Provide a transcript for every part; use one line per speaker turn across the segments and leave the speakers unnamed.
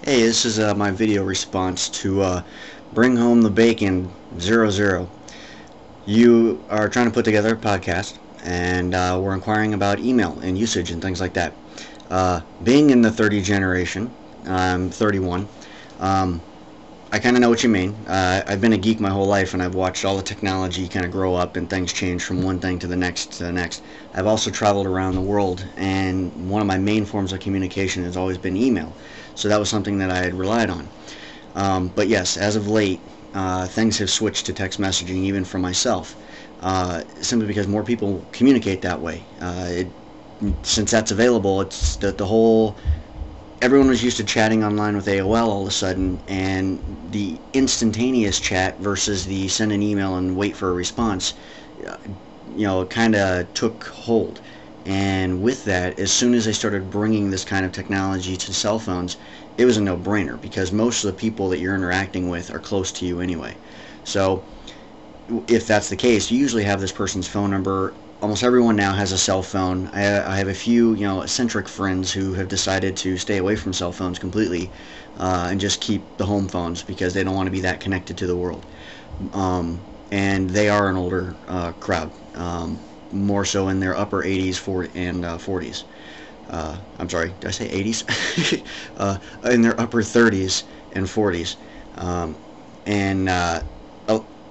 Hey, this is my video response to Bring Home the Bacon 00. You are trying to put together a podcast, and we're inquiring about email and usage and things like that. Being in the 30 generation, I'm 31, I kind of know what you mean. I've been a geek my whole life, and I've watched all the technology kind of grow up and things change from one thing to the next to the next. I've also traveled around the world, and one of my main forms of communication has always been email. So that was something that I had relied on. But yes, as of late, things have switched to text messaging, even for myself, simply because more people communicate that way. Since that's available, it's the whole everyone was used to chatting online with AOL all of a sudden, and the instantaneous chat versus the send an email and wait for a response, kind of took hold. And with that, as soon as they started bringing this kind of technology to cell phones, it was a no-brainer because most of the people that you're interacting with are close to you anyway. So if that's the case, you usually have this person's phone number. Almost everyone now has a cell phone. I have a few, eccentric friends who have decided to stay away from cell phones completely and just keep the home phones because they don't want to be that connected to the world. And they are an older crowd, more so in their upper 80s and 40s. I'm sorry, did I say 80s? In their upper 30s and 40s. And a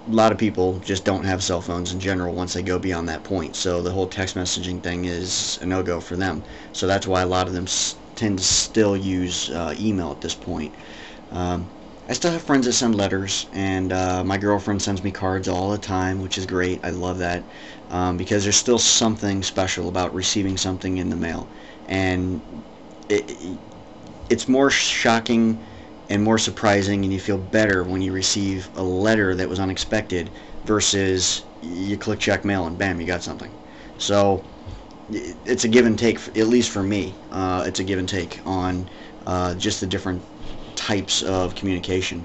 lot of people just don't have cell phones in general once they go beyond that point. So the whole text messaging thing is a no-go for them. So that's why a lot of them tend to still use email at this point. I still have friends that send letters, and my girlfriend sends me cards all the time, which is great. I love that because there's still something special about receiving something in the mail. And it's more shocking and more surprising, and you feel better when you receive a letter that was unexpected versus you click check mail and bam, you got something. So it's a give and take, at least for me. It's a give and take on just the different types of communication.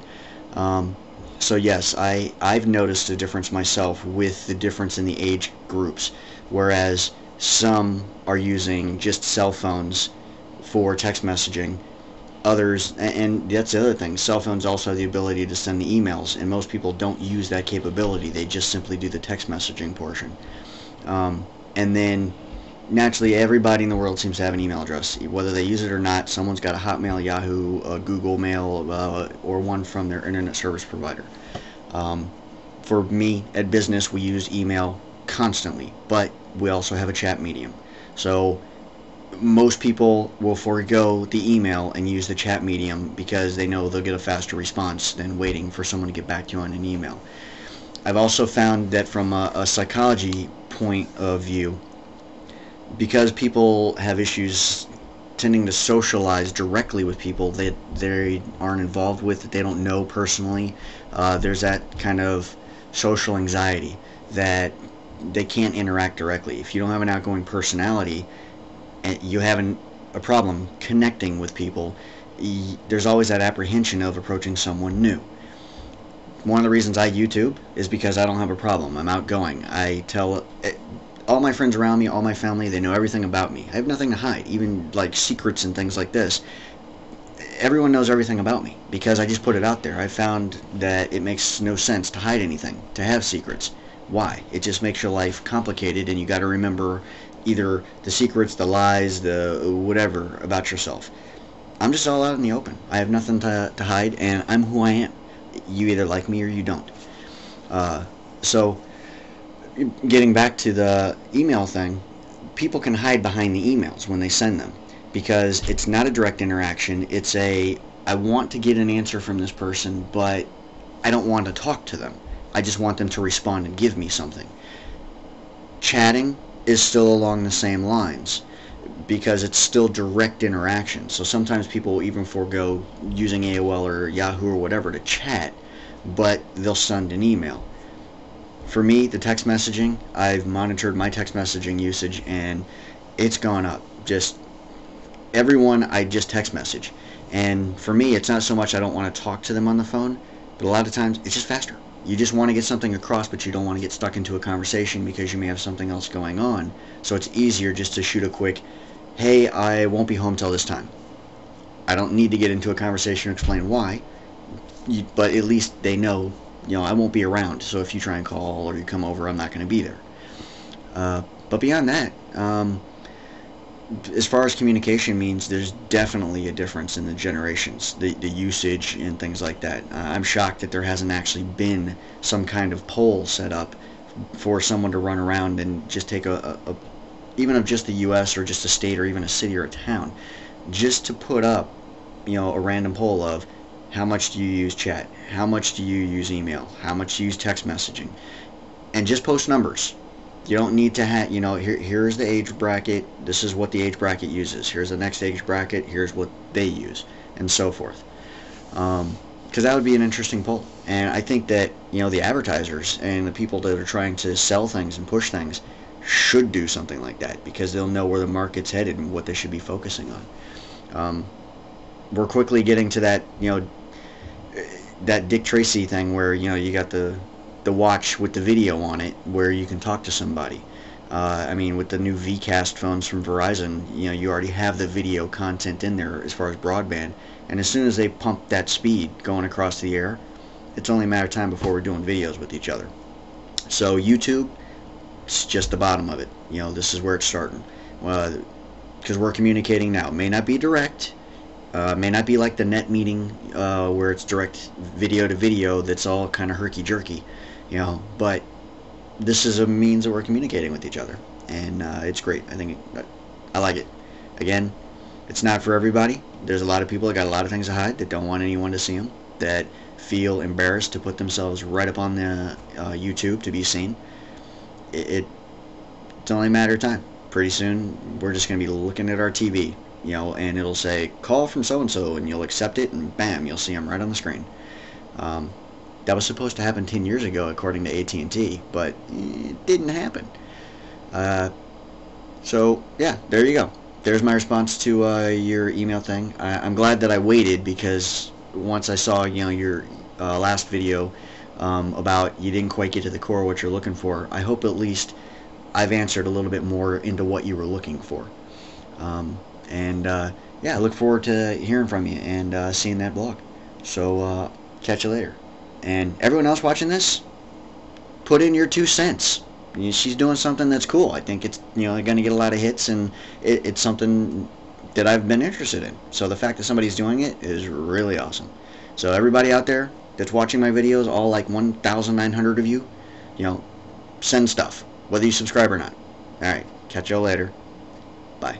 So yes, I've noticed a difference myself with the difference in the age groups, whereas some are using just cell phones for text messaging. Others, and that's the other thing, cell phones also have the ability to send the emails, and most people don't use that capability. They just simply do the text messaging portion. And then naturally everybody in the world seems to have an email address, whether they use it or not. Someone's got a Hotmail, Yahoo, a Google Mail, or one from their internet service provider. For me at business, we use email constantly, but we also have a chat medium. So most people will forego the email and use the chat medium because they know they'll get a faster response than waiting for someone to get back to you on an email. I've also found that from a psychology point of view, because people have issues tending to socialize directly with people that they aren't involved with, that they don't know personally, there's that kind of social anxiety that they can't interact directly. If you don't have an outgoing personality, you have a problem connecting with people, there's always that apprehension of approaching someone new. One of the reasons I YouTube is because I don't have a problem. I'm outgoing. I tell all my friends around me, all my family, they know everything about me. I have nothing to hide, even like secrets and things like this. Everyone knows everything about me because I just put it out there. I found that it makes no sense to hide anything, to have secrets. Why? It just makes your life complicated, and you got to remember either the secrets, the lies, the whatever about yourself. I'm just all out in the open. I have nothing to hide, and I'm who I am. You either like me or you don't. So getting back to the email thing, people can hide behind the emails when they send them because it's not a direct interaction. It's I want to get an answer from this person, but I don't want to talk to them. I just want them to respond and give me something. Chatting is still along the same lines because it's still direct interaction. So sometimes people will even forego using AOL or Yahoo or whatever to chat, but they'll send an email. For me, the text messaging, I've monitored my text messaging usage and it's gone up. Just everyone I just text message. And for me, it's not so much I don't want to talk to them on the phone, but a lot of times it's just faster. You just want to get something across, but you don't want to get stuck into a conversation because you may have something else going on. So it's easier just to shoot a quick, hey, I won't be home till this time. I don't need to get into a conversation to explain why, but at least they know, I won't be around. So if you try and call or you come over, I'm not going to be there. But beyond that, as far as communication means, there's definitely a difference in the generations, the usage and things like that. I'm shocked that there hasn't actually been some kind of poll set up for someone to run around and just take even of just the U.S. or just a state or even a city or a town, just to put up, a random poll of how much do you use chat, how much do you use email, how much do you use text messaging, and just post numbers. You don't need to have, here's the age bracket, this is what the age bracket uses, here's the next age bracket, here's what they use, and so forth. Because that would be an interesting poll. And I think that, the advertisers and the people that are trying to sell things and push things should do something like that, because they'll know where the market's headed and what they should be focusing on. We're quickly getting to that, that Dick Tracy thing where, you got the watch with the video on it where you can talk to somebody. I mean, with the new Vcast phones from Verizon, you already have the video content in there as far as broadband, and as soon as they pump that speed going across the air, it's only a matter of time before we're doing videos with each other. So YouTube, it's just the bottom of it. This is where it's starting, because we're communicating now. It may not be direct, may not be like the net meeting where it's direct video to video that's all kind of herky-jerky, but this is a means that we're communicating with each other, and it's great. I like it. Again, it's not for everybody. There's a lot of people that got a lot of things to hide, that don't want anyone to see them, that feel embarrassed to put themselves right up on the YouTube to be seen. It's only a matter of time. Pretty soon, we're just going to be looking at our TV, and it'll say, call from so-and-so, and you'll accept it, and bam, you'll see them right on the screen. That was supposed to happen 10 years ago, according to AT&T, but it didn't happen. So, yeah, there you go. There's my response to your email thing. I'm glad that I waited, because once I saw, your last video about you didn't quite get to the core of what you're looking for, I hope at least I've answered a little bit more into what you were looking for. Yeah, I look forward to hearing from you and seeing that blog. So, catch you later. And everyone else watching this, put in your 2 cents. She's doing something that's cool. I think it's, going to get a lot of hits, and it's something that I've been interested in. So the fact that somebody's doing it is really awesome. So everybody out there that's watching my videos, all like 1,900 of you, send stuff, whether you subscribe or not. Alright, catch y'all later. Bye.